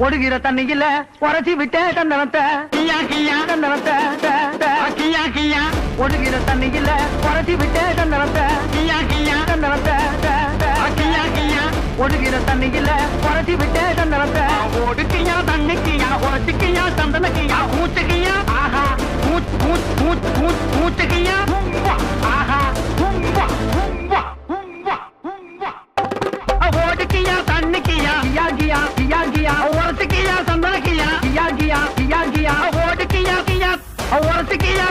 ஒடுகிற தண்ணியில உரைச்சி விட்டே தந்தனத்தை தந்தனத்தை ஒடுகிற தண்ணியில உரைச்சி விட்டே தந்தனத்தை தந்தனத்தை ஒடுகிற தண்ணியில உரைச்சி விட்டே தந்தனத்தை ஒடுக்கியா தண்ணிக்கியா உரைச்சிக்கியா தந்தனக்கியா மூச்சுக்கியா ஆஹா மூச்சுக்கியா ஆஹா ஓடுக்கியா தண்ணிக்கியா கியா கியா கியா உரத்துக்கியா சந்தனக்கியா கியா கியா கியா கியா ஓடுக்கியா கியா உரத்துக்கியா